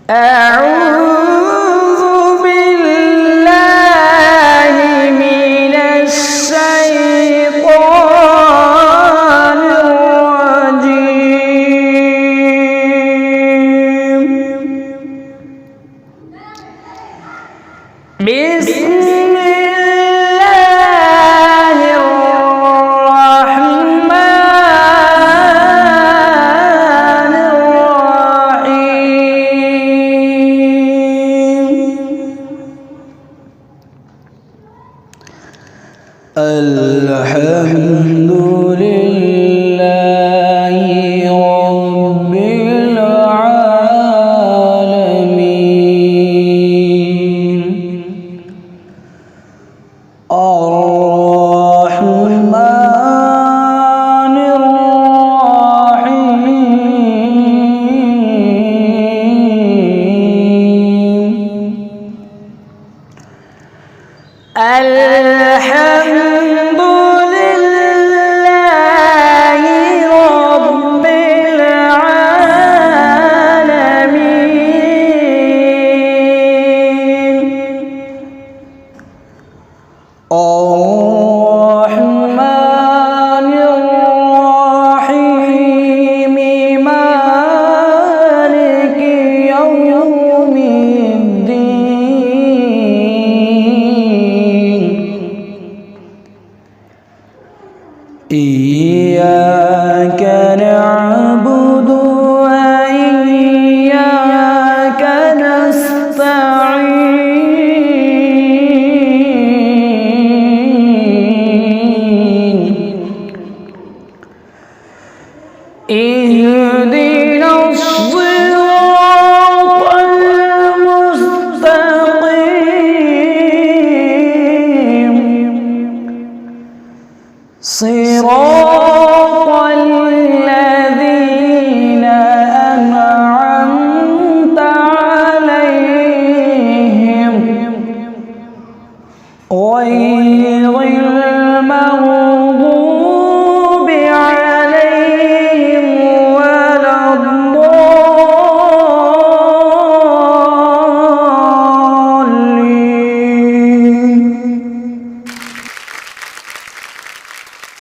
أعوذ بالله من الشيطان الرجيم. بسم الله الرحمن الرحيم. الحمد لله رب العالمين الرحمن الرحيم. الحمد لله رب العالمين الرحمن الرحيم مالك يوم الدين. إياك نعبد وإياك نستعين. اهدنا الصراط المستقيم صراط